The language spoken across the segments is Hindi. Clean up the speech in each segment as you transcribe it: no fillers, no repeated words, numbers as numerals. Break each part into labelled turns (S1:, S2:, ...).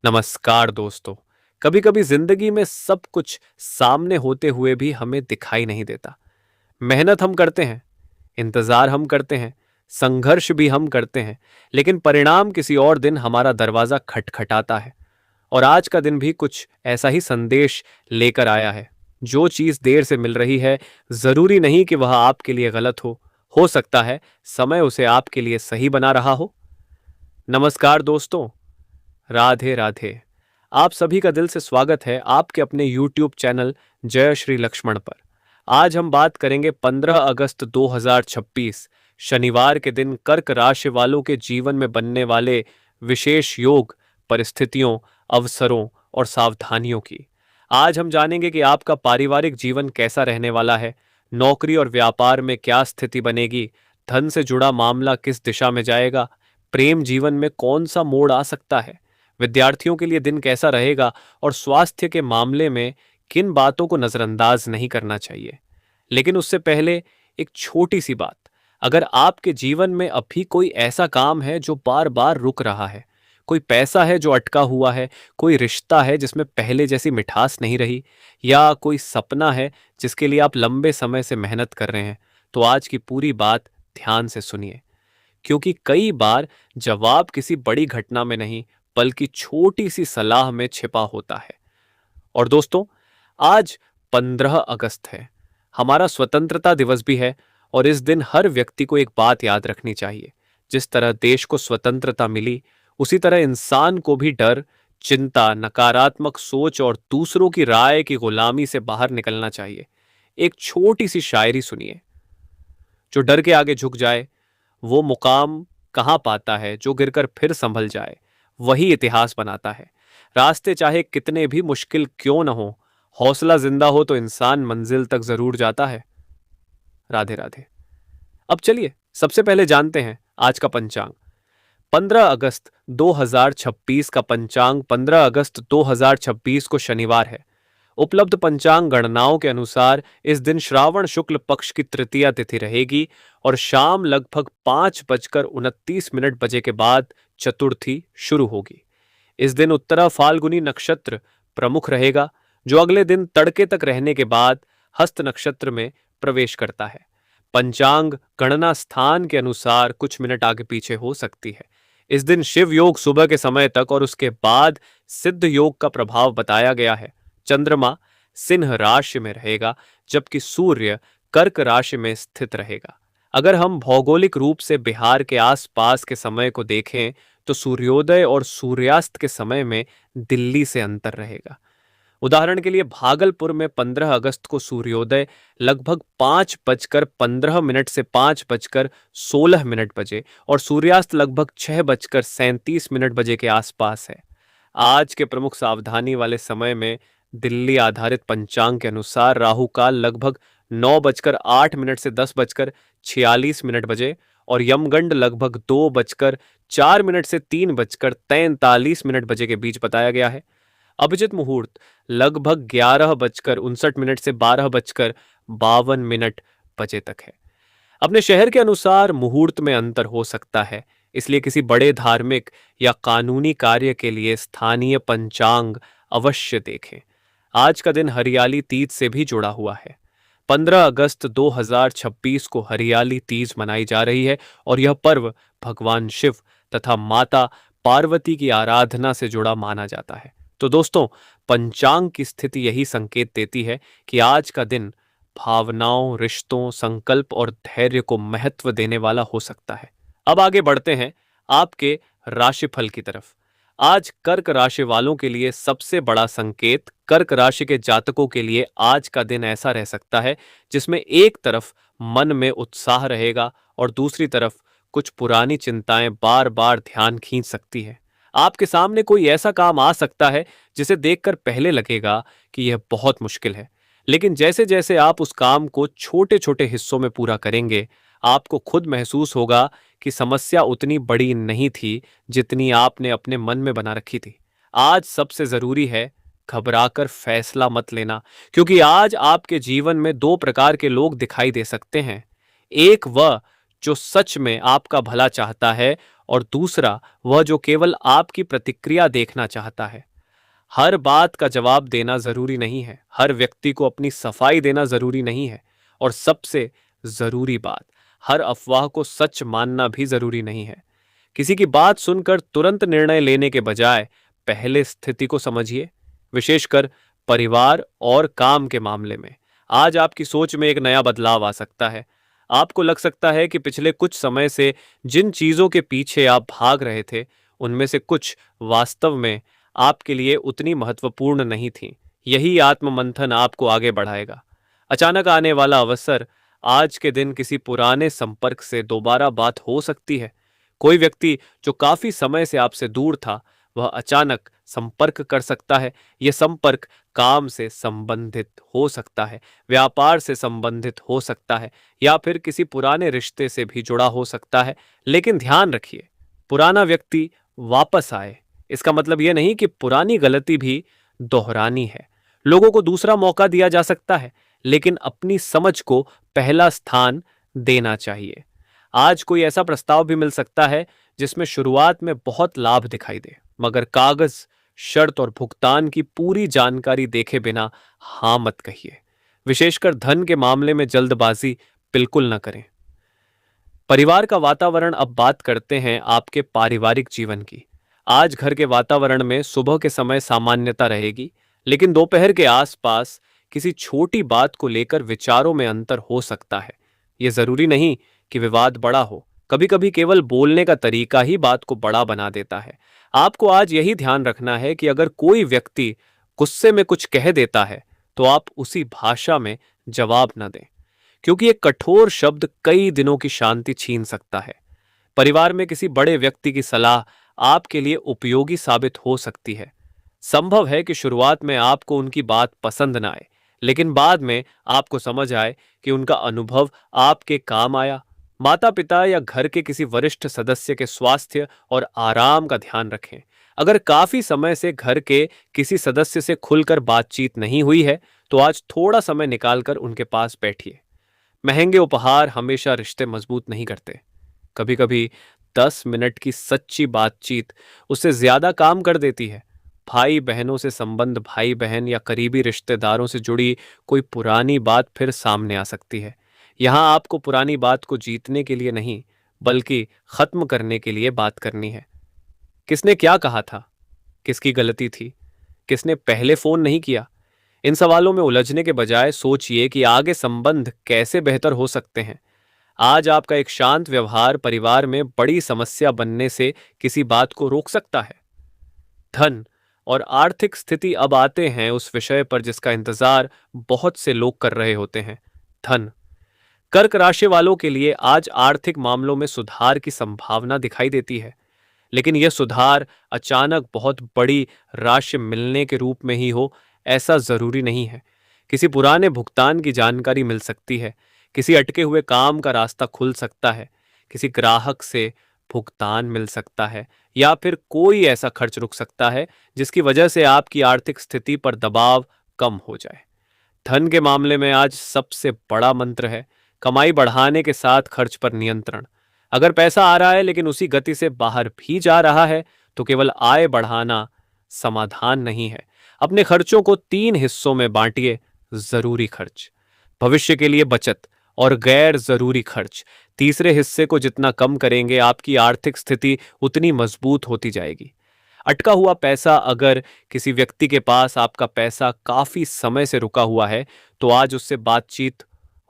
S1: नमस्कार दोस्तों। कभी कभी जिंदगी में सब कुछ सामने होते हुए भी हमें दिखाई नहीं देता। मेहनत हम करते हैं, इंतजार हम करते हैं, संघर्ष भी हम करते हैं, लेकिन परिणाम किसी और दिन हमारा दरवाजा खटखटाता है। और आज का दिन भी कुछ ऐसा ही संदेश लेकर आया है। जो चीज देर से मिल रही है, जरूरी नहीं कि वह आपके लिए गलत हो सकता है समय उसे आपके लिए सही बना रहा हो। नमस्कार दोस्तों, राधे राधे। आप सभी का दिल से स्वागत है आपके अपने YouTube चैनल जय श्री लक्ष्मण पर। आज हम बात करेंगे 15 अगस्त 2026 शनिवार के दिन कर्क राशि वालों के जीवन में बनने वाले विशेष योग, परिस्थितियों, अवसरों और सावधानियों की। आज हम जानेंगे कि आपका पारिवारिक जीवन कैसा रहने वाला है, नौकरी और व्यापार में क्या स्थिति बनेगी, धन से जुड़ा मामला किस दिशा में जाएगा, प्रेम जीवन में कौन सा मोड़ आ सकता है, विद्यार्थियों के लिए दिन कैसा रहेगा और स्वास्थ्य के मामले में किन बातों को नजरअंदाज नहीं करना चाहिए। लेकिन उससे पहले एक छोटी सी बात। अगर आपके जीवन में अभी कोई ऐसा काम है जो बार बार रुक रहा है, कोई पैसा है जो अटका हुआ है, कोई रिश्ता है जिसमें पहले जैसी मिठास नहीं रही, या कोई सपना है जिसके लिए आप लंबे समय से मेहनत कर रहे हैं, तो आज की पूरी बात ध्यान से सुनिए। क्योंकि कई बार जवाब किसी बड़ी घटना में नहीं, बल्कि छोटी सी सलाह में छिपा होता है। और दोस्तों, आज 15 अगस्त है, हमारा स्वतंत्रता दिवस भी है। और इस दिन हर व्यक्ति को एक बात याद रखनी चाहिए। जिस तरह देश को स्वतंत्रता मिली, उसी तरह इंसान को भी डर, चिंता, नकारात्मक सोच और दूसरों की राय की गुलामी से बाहर निकलना चाहिए। एक छोटी सी शायरी सुनिए। जो डर के आगे झुक जाए वो मुकाम कहाँ पाता है, जो गिरकर फिर संभल जाए वही इतिहास बनाता है। रास्ते चाहे कितने भी मुश्किल क्यों न हो, हौसला जिंदा हो तो इंसान मंजिल तक जरूर जाता है। राधे राधे। अब चलिए सबसे पहले जानते हैं आज का पंचांग। 15 अगस्त 2026 का पंचांग 15 अगस्त 2026 को शनिवार है। उपलब्ध पंचांग गणनाओं के अनुसार इस दिन श्रावण शुक्ल पक्ष की तृतीया तिथि रहेगी और शाम लगभग 5:29 बजे के बाद चतुर्थी शुरू होगी। इस दिन उत्तरा फाल्गुनी नक्षत्र प्रमुख रहेगा, जो अगले दिन तड़के तक रहने के बाद हस्त नक्षत्र में प्रवेश करता है। पंचांग गणना स्थान के अनुसार कुछ मिनट आगे पीछे हो सकती है। इस दिन शिव योग सुबह के समय तक और उसके बाद सिद्ध योग का प्रभाव बताया गया है। चंद्रमा सिंह राशि में रहेगा, जबकि सूर्य कर्क राशि में स्थित रहेगा। अगर हम भौगोलिक रूप से बिहार के आसपास के समय को देखें तो सूर्योदय और सूर्यास्त के समय में दिल्ली से अंतर रहेगा। उदाहरण के लिए भागलपुर में 15 अगस्त को सूर्योदय लगभग 5:15 से 5:16 बजे और सूर्यास्त लगभग 6:37 बजे के आसपास है। आज के प्रमुख सावधानी वाले समय में दिल्ली आधारित पंचांग के अनुसार राहु काल लगभग 9:08 से 10:46 बजे और यमगंड लगभग 2:04 से 3:43 बजे के बीच बताया गया है। अभिजित मुहूर्त लगभग 11:59 से 12:52 बजे तक है। अपने शहर के अनुसार मुहूर्त में अंतर हो सकता है, इसलिए किसी बड़े धार्मिक या कानूनी कार्य के लिए स्थानीय पंचांग अवश्य देखें। आज का दिन हरियाली तीज से भी जुड़ा हुआ है। 15 अगस्त 2026 को हरियाली तीज मनाई जा रही है और यह पर्व भगवान शिव तथा माता पार्वती की आराधना से जुड़ा माना जाता है। तो दोस्तों, पंचांग की स्थिति यही संकेत देती है कि आज का दिन भावनाओं, रिश्तों, संकल्प और धैर्य को महत्व देने वाला हो सकता है। अब आगे बढ़ते हैं आपके राशिफल की तरफ। आज कर्क राशि वालों के लिए सबसे बड़ा संकेत, कर्क राशि के जातकों के लिए आज का दिन ऐसा रह सकता है जिसमें एक तरफ मन में उत्साह रहेगा और दूसरी तरफ कुछ पुरानी चिंताएं बार बार ध्यान खींच सकती है। आपके सामने कोई ऐसा काम आ सकता है जिसे देखकर पहले लगेगा कि यह बहुत मुश्किल है, लेकिन जैसे जैसे आप उस काम को छोटे छोटे हिस्सों में पूरा करेंगे, आपको खुद महसूस होगा कि समस्या उतनी बड़ी नहीं थी जितनी आपने अपने मन में बना रखी थी। आज सबसे जरूरी है घबराकर फैसला मत लेना, क्योंकि आज आपके जीवन में दो प्रकार के लोग दिखाई दे सकते हैं। एक वह जो सच में आपका भला चाहता है और दूसरा वह जो केवल आपकी प्रतिक्रिया देखना चाहता है। हर बात का जवाब देना जरूरी नहीं है, हर व्यक्ति को अपनी सफाई देना जरूरी नहीं है, और सबसे जरूरी बात, हर अफवाह को सच मानना भी जरूरी नहीं है। किसी की बात सुनकर तुरंत निर्णय लेने के बजाय पहले स्थिति को समझिए, विशेषकर परिवार और काम के मामले में। आज आपकी सोच में एक नया बदलाव आ सकता है। आपको लग सकता है कि पिछले कुछ समय से जिन चीजों के पीछे आप भाग रहे थे, उनमें से कुछ वास्तव में आपके लिए उतनी महत्वपूर्ण नहीं थीं। यही आत्ममंथन आपको आगे बढ़ाएगा। अचानक आने वाला अवसर, आज के दिन किसी पुराने संपर्क से दोबारा बात हो सकती है। कोई व्यक्ति जो काफी समय से आपसे दूर था, वह अचानक संपर्क कर सकता है। यह संपर्क काम से संबंधित हो सकता है, व्यापार से संबंधित हो सकता है, या फिर किसी पुराने रिश्ते से भी जुड़ा हो सकता है। लेकिन ध्यान रखिए, पुराना व्यक्ति वापस आए, इसका मतलब यह नहीं कि पुरानी गलती भी दोहरानी है। लोगों को दूसरा मौका दिया जा सकता है, लेकिन अपनी समझ को पहला स्थान देना चाहिए। आज कोई ऐसा प्रस्ताव भी मिल सकता है जिसमें शुरुआत में बहुत लाभ दिखाई दे, मगर कागज, शर्त और भुगतान की पूरी जानकारी देखे बिना हां मत कहिए। विशेषकर धन के मामले में जल्दबाजी बिल्कुल न करें। परिवार का वातावरण, अब बात करते हैं आपके पारिवारिक जीवन की। आज घर के वातावरण में सुबह के समय सामान्यता रहेगी, लेकिन दोपहर के आसपास किसी छोटी बात को लेकर विचारों में अंतर हो सकता है। यह जरूरी नहीं कि विवाद बड़ा हो, कभी कभी केवल बोलने का तरीका ही बात को बड़ा बना देता है। आपको आज यही ध्यान रखना है कि अगर कोई व्यक्ति गुस्से में कुछ कह देता है, तो आप उसी भाषा में जवाब न दें, क्योंकि एक कठोर शब्द कई दिनों की शांति छीन सकता है। परिवार में किसी बड़े व्यक्ति की सलाह आपके लिए उपयोगी साबित हो सकती है। संभव है कि शुरुआत में आपको उनकी बात पसंद ना आए, लेकिन बाद में आपको समझ आए कि उनका अनुभव आपके काम आया। माता पिता या घर के किसी वरिष्ठ सदस्य के स्वास्थ्य और आराम का ध्यान रखें। अगर काफी समय से घर के किसी सदस्य से खुलकर बातचीत नहीं हुई है, तो आज थोड़ा समय निकालकर उनके पास बैठिए। महंगे उपहार हमेशा रिश्ते मजबूत नहीं करते। कभी कभी 10 मिनट की सच्ची बातचीत उससे ज्यादा काम कर देती है। भाई बहनों से संबंध, भाई बहन या करीबी रिश्तेदारों से जुड़ी कोई पुरानी बात फिर सामने आ सकती है। यहां आपको पुरानी बात को जीतने के लिए नहीं, बल्कि खत्म करने के लिए बात करनी है। किसने क्या कहा था, किसकी गलती थी, किसने पहले फोन नहीं किया, इन सवालों में उलझने के बजाय सोचिए कि आगे संबंध कैसे बेहतर हो सकते हैं। आज आपका एक शांत व्यवहार परिवार में बड़ी समस्या बनने से किसी बात को रोक सकता है। धन और आर्थिक स्थिति, अब आते हैं उस विषय पर जिसका इंतजार बहुत से लोग कर रहे होते हैं, धन। कर्क राशि वालों के लिए आज आर्थिक मामलों में सुधार की संभावना दिखाई देती है, लेकिन यह सुधार अचानक बहुत बड़ी राशि मिलने के रूप में ही हो, ऐसा जरूरी नहीं है। किसी पुराने भुगतान की जानकारी मिल सकती है, किसी अटके हुए काम का रास्ता खुल सकता है, किसी ग्राहक से भुगतान मिल सकता है, या फिर कोई ऐसा खर्च रुक सकता है जिसकी वजह से आपकी आर्थिक स्थिति पर दबाव कम हो जाए। धन के मामले में आज सबसे बड़ा मंत्र है कमाई बढ़ाने के साथ खर्च पर नियंत्रण। अगर पैसा आ रहा है लेकिन उसी गति से बाहर भी जा रहा है, तो केवल आय बढ़ाना समाधान नहीं है। अपने खर्चों को 3 हिस्सों में बांटिए। जरूरी खर्च, भविष्य के लिए बचत और गैर जरूरी खर्च। तीसरे हिस्से को जितना कम करेंगे, आपकी आर्थिक स्थिति उतनी मजबूत होती जाएगी। अटका हुआ पैसा, अगर किसी व्यक्ति के पास आपका पैसा काफी समय से रुका हुआ है, तो आज उससे बातचीत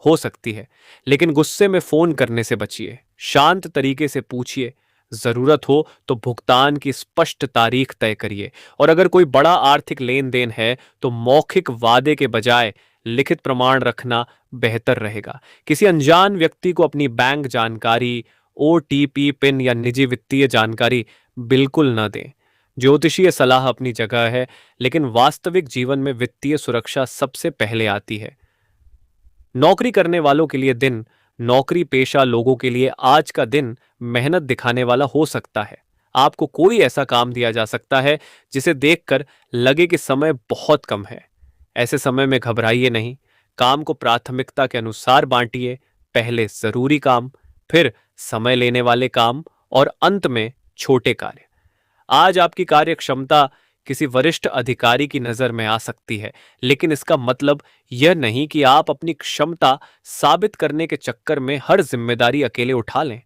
S1: हो सकती है, लेकिन गुस्से में फोन करने से बचिए। शांत तरीके से पूछिए, जरूरत हो तो भुगतान की स्पष्ट तारीख तय करिए। और अगर कोई बड़ा आर्थिक लेन देन है, तो मौखिक वादे के बजाय लिखित प्रमाण रखना बेहतर रहेगा। किसी अनजान व्यक्ति को अपनी बैंक जानकारी, ओटीपी पिन या निजी वित्तीय जानकारी बिल्कुल न दें। ज्योतिषीय सलाह अपनी जगह है, लेकिन वास्तविक जीवन में वित्तीय सुरक्षा सबसे पहले आती है। नौकरी करने वालों के लिए दिन, नौकरी पेशा लोगों के लिए आज का दिन मेहनत दिखाने वाला हो सकता है। आपको कोई ऐसा काम दिया जा सकता है जिसे देखकर लगे कि समय बहुत कम है। ऐसे समय में घबराइए नहीं, काम को प्राथमिकता के अनुसार बांटिए। पहले जरूरी काम, फिर समय लेने वाले काम, और अंत में छोटे कार्य। आज आपकी कार्य क्षमता किसी वरिष्ठ अधिकारी की नजर में आ सकती है, लेकिन इसका मतलब यह नहीं कि आप अपनी क्षमता साबित करने के चक्कर में हर जिम्मेदारी अकेले उठा लें।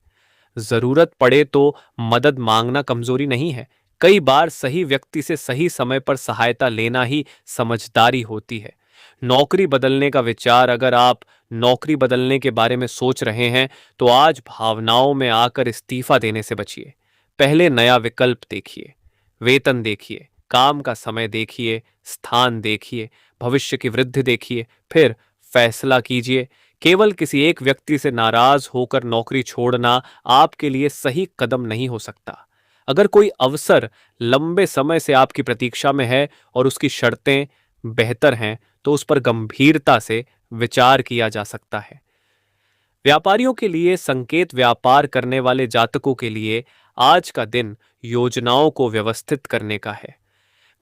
S1: जरूरत पड़े तो मदद मांगना कमजोरी नहीं है। कई बार सही व्यक्ति से सही समय पर सहायता लेना ही समझदारी होती है। नौकरी बदलने का विचार, अगर आप नौकरी बदलने के बारे में सोच रहे हैं तो आज भावनाओं में आकर इस्तीफा देने से बचिए। पहले नया विकल्प देखिए, वेतन देखिए, काम का समय देखिए, स्थान देखिए, भविष्य की वृद्धि देखिए, फिर फैसला कीजिए। केवल किसी एक व्यक्ति से नाराज होकर नौकरी छोड़ना आपके लिए सही कदम नहीं हो सकता। अगर कोई अवसर लंबे समय से आपकी प्रतीक्षा में है और उसकी शर्तें बेहतर हैं, तो उस पर गंभीरता से विचार किया जा सकता है। व्यापारियों के लिए, संकेत व्यापार करने वाले जातकों के लिए आज का दिन योजनाओं को व्यवस्थित करने का है।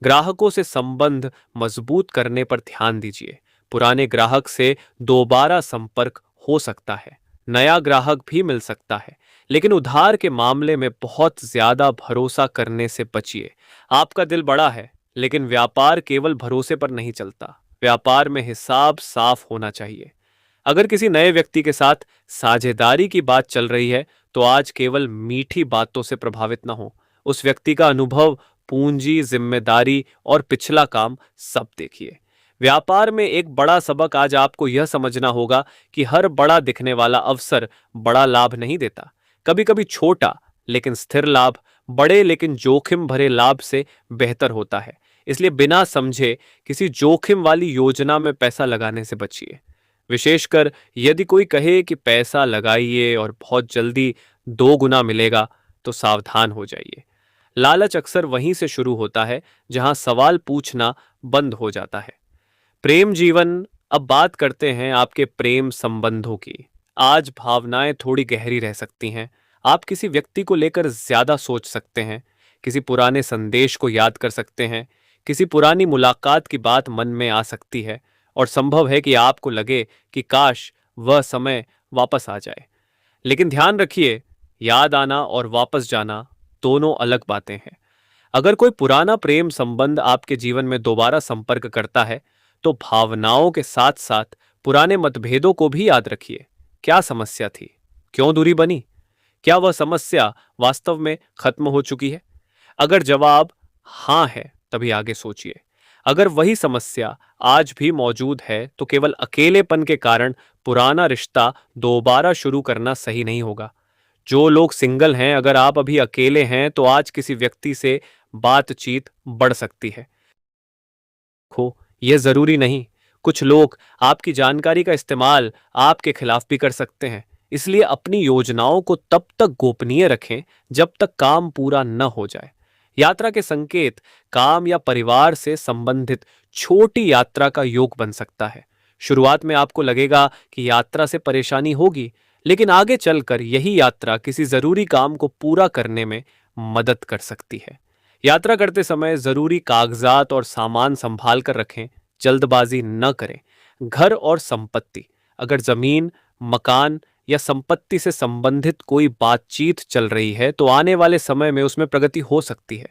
S1: ग्राहकों से संबंध मजबूत करने पर ध्यान दीजिए। पुराने ग्राहक से दोबारा संपर्क हो सकता है, नया ग्राहक भी मिल सकता है, लेकिन उधार के मामले में बहुत ज्यादा भरोसा करने से बचिए। आपका दिल बड़ा है, लेकिन व्यापार केवल भरोसे पर नहीं चलता। व्यापार में हिसाब साफ होना चाहिए। अगर किसी नए व्यक्ति के साथ साझेदारी की बात चल रही है तो आज केवल मीठी बातों से प्रभावित न हो। उस व्यक्ति का अनुभव, पूंजी, जिम्मेदारी और पिछला काम सब देखिए। व्यापार में एक बड़ा सबक आज आपको यह समझना होगा कि हर बड़ा दिखने वाला अवसर बड़ा लाभ नहीं देता। कभी कभी छोटा लेकिन स्थिर लाभ बड़े लेकिन जोखिम भरे लाभ से बेहतर होता है। इसलिए बिना समझे किसी जोखिम वाली योजना में पैसा लगाने से बचिए। विशेषकर यदि कोई कहे कि पैसा लगाइए और बहुत जल्दी 2 गुना मिलेगा, तो सावधान हो जाइए। लालच अक्सर वहीं से शुरू होता है जहां सवाल पूछना बंद हो जाता है। प्रेम जीवन। अब बात करते हैं आपके प्रेम संबंधों की। आज भावनाएं थोड़ी गहरी रह सकती हैं। आप किसी व्यक्ति को लेकर ज्यादा सोच सकते हैं, किसी पुराने संदेश को याद कर सकते हैं, किसी पुरानी मुलाकात की बात मन में आ सकती है और संभव है कि आपको लगे कि काश वह समय वापस आ जाए। लेकिन ध्यान रखिए, याद आना और वापस जाना दोनों अलग बातें हैं। अगर कोई पुराना प्रेम संबंध आपके जीवन में दोबारा संपर्क करता है तो भावनाओं के साथ साथ पुराने मतभेदों को भी याद रखिए। क्या समस्या थी? क्यों दूरी बनी? क्या वह समस्या वास्तव में खत्म हो चुकी है? अगर जवाब हां है, तभी आगे सोचिए। अगर वही समस्या आज भी मौजूद है तो केवल अकेलेपन के कारण पुराना रिश्ता दोबारा शुरू करना सही नहीं होगा। जो लोग सिंगल हैं, अगर आप अभी अकेले हैं तो आज किसी व्यक्ति से बातचीत बढ़ सकती है। खो यह जरूरी नहीं। कुछ लोग आपकी जानकारी का इस्तेमाल आपके खिलाफ भी कर सकते हैं। इसलिए अपनी योजनाओं को तब तक गोपनीय रखें जब तक काम पूरा न हो जाए। यात्रा के संकेत काम या परिवार से संबंधित छोटी यात्रा का योग बन सकता है। शुरुआत में आपको लगेगा कि यात्रा से परेशानी होगी, लेकिन आगे चलकर यही यात्रा किसी जरूरी काम को पूरा करने में मदद कर सकती है। यात्रा करते समय जरूरी कागजात और सामान संभाल कर रखें, जल्दबाजी न करें। घर और संपत्ति। अगर जमीन, मकान या संपत्ति से संबंधित कोई बातचीत चल रही है तो आने वाले समय में उसमें प्रगति हो सकती है।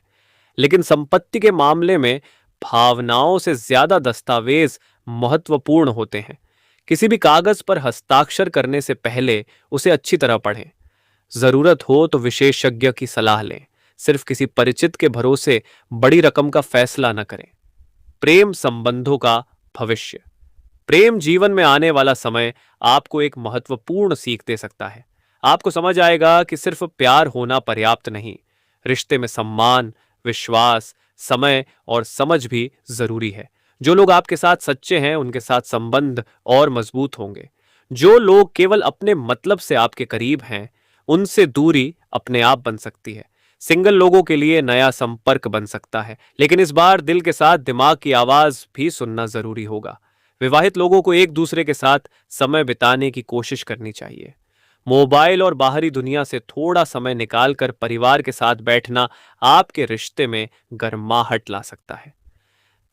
S1: लेकिन संपत्ति के मामले में भावनाओं से ज्यादा दस्तावेज महत्वपूर्ण होते हैं। किसी भी कागज पर हस्ताक्षर करने से पहले उसे अच्छी तरह पढ़ें। जरूरत हो तो विशेषज्ञ की सलाह लें। सिर्फ किसी परिचित के भरोसे बड़ी रकम का फैसला न करें। प्रेम संबंधों का भविष्य। प्रेम जीवन में आने वाला समय आपको एक महत्वपूर्ण सीख दे सकता है। आपको समझ आएगा कि सिर्फ प्यार होना पर्याप्त नहीं, रिश्ते में सम्मान, विश्वास, समय और समझ भी जरूरी है। जो लोग आपके साथ सच्चे हैं उनके साथ संबंध और मजबूत होंगे। जो लोग केवल अपने मतलब से आपके करीब हैं उनसे दूरी अपने आप बन सकती है। सिंगल लोगों के लिए नया संपर्क बन सकता है, लेकिन इस बार दिल के साथ दिमाग की आवाज भी सुनना जरूरी होगा। विवाहित लोगों को एक दूसरे के साथ समय बिताने की कोशिश करनी चाहिए। मोबाइल और बाहरी दुनिया से थोड़ा समय निकालकर परिवार के साथ बैठना आपके रिश्ते में गर्माहट ला सकता है।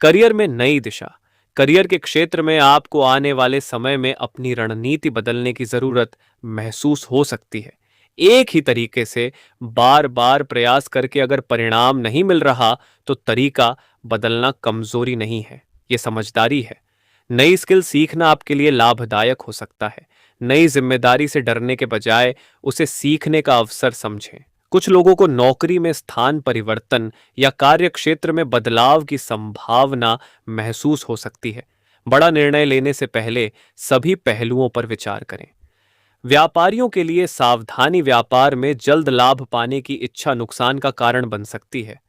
S1: करियर में नई दिशा। करियर के क्षेत्र में आपको आने वाले समय में अपनी रणनीति बदलने की जरूरत महसूस हो सकती है। एक ही तरीके से बार बार प्रयास करके अगर परिणाम नहीं मिल रहा तो तरीका बदलना कमजोरी नहीं है, ये समझदारी है। नई स्किल सीखना आपके लिए लाभदायक हो सकता है। नई जिम्मेदारी से डरने के बजाय उसे सीखने का अवसर समझें। कुछ लोगों को नौकरी में स्थान परिवर्तन या कार्य क्षेत्र में बदलाव की संभावना महसूस हो सकती है। बड़ा निर्णय लेने से पहले सभी पहलुओं पर विचार करें। व्यापारियों के लिए सावधानी व्यापार में जल्द लाभ पाने की इच्छा नुकसान का कारण बन सकती है।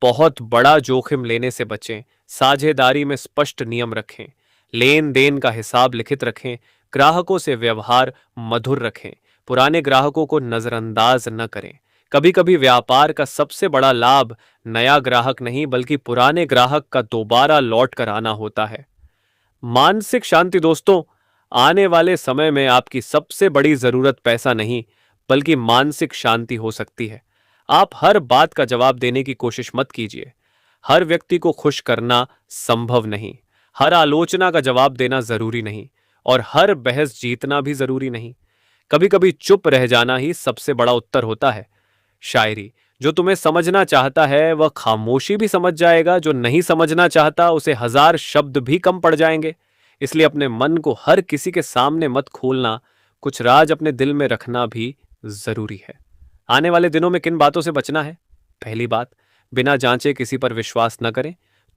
S1: बहुत बड़ा जोखिम लेने से बचें। साझेदारी में स्पष्ट नियम रखें। लेन देन का हिसाब लिखित रखें। ग्राहकों से व्यवहार मधुर रखें। पुराने ग्राहकों को नजरअंदाज न करें। कभी कभी व्यापार का सबसे बड़ा लाभ नया ग्राहक नहीं बल्कि पुराने ग्राहक का दोबारा लौट कर आना होता है। मानसिक शांति दोस्तों, आने वाले समय में आपकी सबसे बड़ी जरूरत पैसा नहीं बल्कि मानसिक शांति हो सकती है। आप हर बात का जवाब देने की कोशिश मत कीजिए। हर व्यक्ति को खुश करना संभव नहीं। हर आलोचना का जवाब देना जरूरी नहीं और हर बहस जीतना भी जरूरी नहीं। कभी कभी चुप रह जाना ही सबसे बड़ा उत्तर होता है। शायरी, जो तुम्हें समझना चाहता है वह खामोशी भी समझ जाएगा, जो नहीं समझना चाहता उसे हजार शब्द भी कम पड़ जाएंगे। इसलिए अपने मन को हर किसी के सामने मत खोलना, कुछ राज अपने दिल में रखना भी जरूरी है। आने वाले दिनों में किन बातों से बचना है? पहली बात, बिना जांचे किसी पर विश्वास न करें।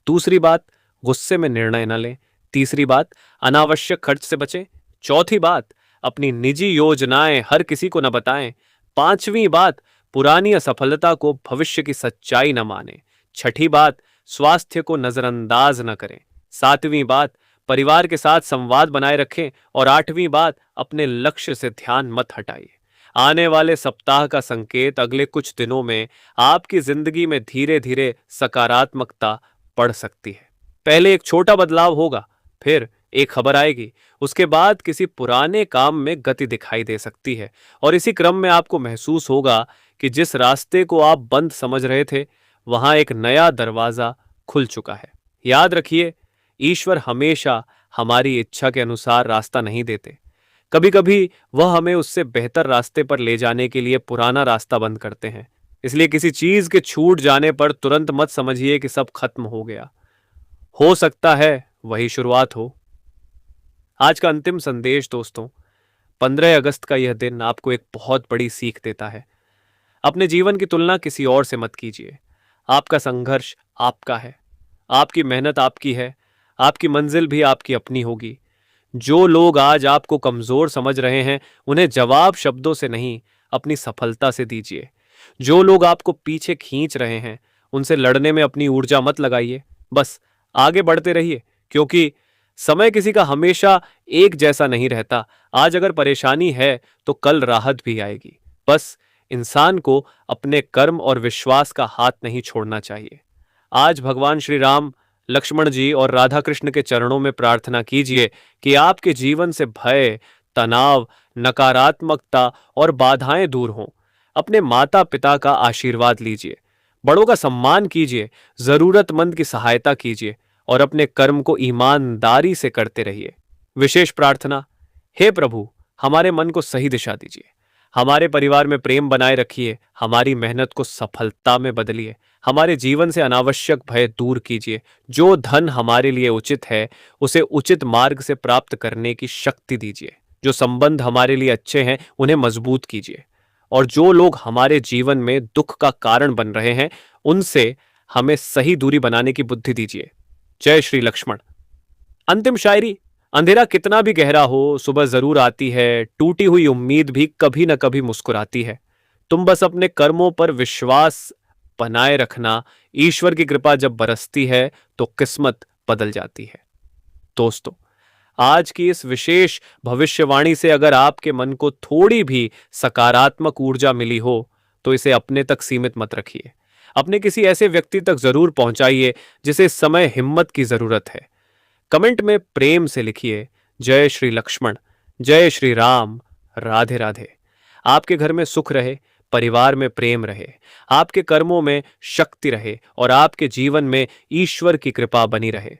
S1: दूसरी बात, गुस्से में निर्णय न लें। तीसरी बात, अनावश्यक खर्च से बचें। चौथी बात, अपनी निजी योजनाएं हर किसी को न बताएं। पांचवी बात, पुरानी असफलता को भविष्य की सच्चाई न माने। छठी बात, स्वास्थ्य को नजरअंदाज न करें। सातवीं बात, परिवार के साथ संवाद बनाए रखें। और आठवीं बात, अपने लक्ष्य से ध्यान मत हटाइए। आने वाले सप्ताह का संकेत अगले कुछ दिनों में आपकी जिंदगी में धीरे धीरे सकारात्मकता बढ़ सकती है। पहले एक छोटा बदलाव होगा, फिर एक खबर आएगी, उसके बाद किसी पुराने काम में गति दिखाई दे सकती है और इसी क्रम में आपको महसूस होगा कि जिस रास्ते को आप बंद समझ रहे थे वहां एक नया दरवाजा खुल चुका है। याद रखिए, ईश्वर हमेशा हमारी इच्छा के अनुसार रास्ता नहीं देते। कभी कभी वह हमें उससे बेहतर रास्ते पर ले जाने के लिए पुराना रास्ता बंद करते हैं। इसलिए किसी चीज के छूट जाने पर तुरंत मत समझिए कि सब खत्म हो गया। हो सकता है वही शुरुआत हो। आज का अंतिम संदेश दोस्तों, 15 अगस्त का यह दिन आपको एक बहुत बड़ी सीख देता है। अपने जीवन की तुलना किसी और से मत कीजिए। आपका संघर्ष आपका है, आपकी मेहनत आपकी है, आपकी मंजिल भी आपकी अपनी होगी। जो लोग आज आपको कमजोर समझ रहे हैं उन्हें जवाब शब्दों से नहीं, अपनी सफलता से दीजिए। जो लोग आपको पीछे खींच रहे हैं उनसे लड़ने में अपनी ऊर्जा मत लगाइए, बस आगे बढ़ते रहिए, क्योंकि समय किसी का हमेशा एक जैसा नहीं रहता। आज अगर परेशानी है तो कल राहत भी आएगी। बस इंसान को अपने कर्म और विश्वास का हाथ नहीं छोड़ना चाहिए। आज भगवान श्री राम, लक्ष्मण जी और राधा कृष्ण के चरणों में प्रार्थना कीजिए कि आपके जीवन से भय, तनाव, नकारात्मकता और बाधाएं दूर हों। अपने माता पिता का आशीर्वाद लीजिए, बड़ों का सम्मान कीजिए, जरूरतमंद की सहायता कीजिए और अपने कर्म को ईमानदारी से करते रहिए। विशेष प्रार्थना, हे प्रभु, हमारे मन को सही दिशा दीजिए, हमारे परिवार में प्रेम बनाए रखिए, हमारी मेहनत को सफलता में बदलिए, हमारे जीवन से अनावश्यक भय दूर कीजिए। जो धन हमारे लिए उचित है उसे उचित मार्ग से प्राप्त करने की शक्ति दीजिए। जो संबंध हमारे लिए अच्छे हैं उन्हें मजबूत कीजिए और जो लोग हमारे जीवन में दुख का कारण बन रहे हैं उनसे हमें सही दूरी बनाने की बुद्धि दीजिए। जय श्री लक्ष्मण। अंतिम शायरी, अंधेरा कितना भी गहरा हो सुबह जरूर आती है, टूटी हुई उम्मीद भी कभी न कभी मुस्कुराती है। तुम बस अपने कर्मों पर विश्वास बनाए रखना, ईश्वर की कृपा जब बरसती है तो किस्मत बदल जाती है। दोस्तों, आज की इस विशेष भविष्यवाणी से अगर आपके मन को थोड़ी भी सकारात्मक ऊर्जा मिली हो तो इसे अपने तक सीमित मत रखिए। अपने किसी ऐसे व्यक्ति तक जरूर पहुंचाइए जिसे इस समय हिम्मत की जरूरत है। कमेंट में प्रेम से लिखिए, जय श्री लक्ष्मण, जय श्री राम, राधे राधे। आपके घर में सुख रहे, परिवार में प्रेम रहे, आपके कर्मों में शक्ति रहे और आपके जीवन में ईश्वर की कृपा बनी रहे।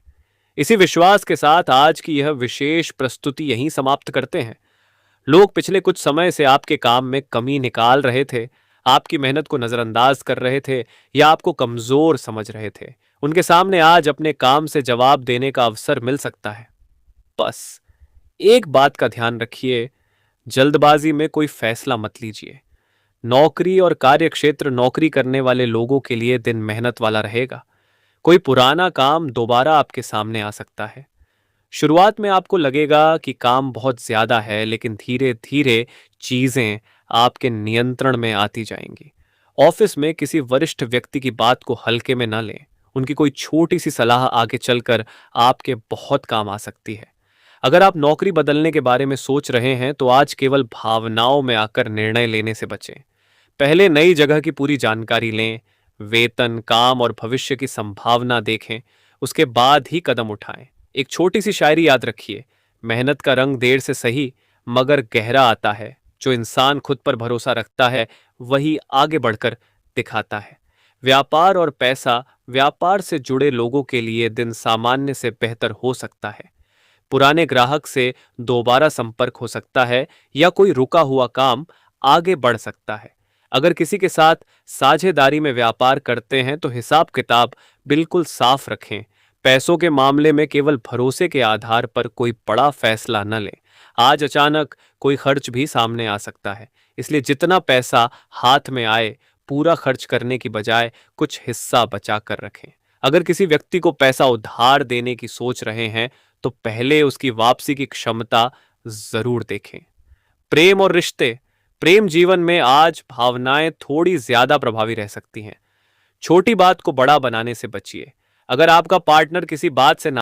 S1: इसी विश्वास के साथ आज की यह विशेष प्रस्तुति यहीं समाप्त करते हैं। लोग पिछले कुछ समय से आपके काम में कमी निकाल रहे थे, आपकी मेहनत को नजरअंदाज कर रहे थे या आपको कमजोर समझ रहे थे। उनके सामने आज अपने काम से जवाब देने का अवसर मिल सकता है। बस एक बात का ध्यान रखिए, जल्दबाजी में कोई फैसला मत लीजिए। नौकरी और कार्यक्षेत्र नौकरी करने वाले लोगों के लिए दिन मेहनत वाला रहेगा। कोई पुराना काम दोबारा आपके सामने आ सकता है। शुरुआत में आपको लगेगा कि काम बहुत ज्यादा है, लेकिन धीरे धीरे चीजें आपके नियंत्रण में आती जाएंगी। ऑफिस में किसी वरिष्ठ व्यक्ति की बात को हल्के में न लें। उनकी कोई छोटी सी सलाह आगे चलकर आपके बहुत काम आ सकती है। अगर आप नौकरी बदलने के बारे में सोच रहे हैं तो आज केवल भावनाओं में आकर निर्णय लेने से बचें। पहले नई जगह की पूरी जानकारी लें, वेतन, काम और भविष्य की संभावना देखें, उसके बाद ही कदम उठाएं। एक छोटी सी शायरी याद रखिए, मेहनत का रंग देर से सही मगर गहरा आता है। जो इंसान खुद पर भरोसा रखता है वही आगे बढ़कर दिखाता है। व्यापार और पैसा, व्यापार से जुड़े लोगों के लिए दिन सामान्य से बेहतर हो सकता है। पुराने ग्राहक से दोबारा संपर्क हो सकता है या कोई रुका हुआ काम आगे बढ़ सकता है। अगर किसी के साथ साझेदारी में व्यापार करते हैं तो हिसाब किताब बिल्कुल साफ रखें। पैसों के मामले में केवल भरोसे के आधार पर कोई बड़ा फैसला न लें। आज अचानक कोई खर्च भी सामने आ सकता है, इसलिए जितना पैसा हाथ में आए पूरा खर्च करने की बजाय कुछ हिस्सा बचा कर रखें। अगर किसी व्यक्ति को पैसा उधार देने की सोच रहे हैं तो पहले उसकी वापसी की क्षमता जरूर देखें। प्रेम और रिश्ते, प्रेम जीवन में आज भावनाएं थोड़ी ज्यादा प्रभावी रह सकती हैं। छोटी बात को बड़ा बनाने से बचिए। अगर आपका पार्टनर किसी बात से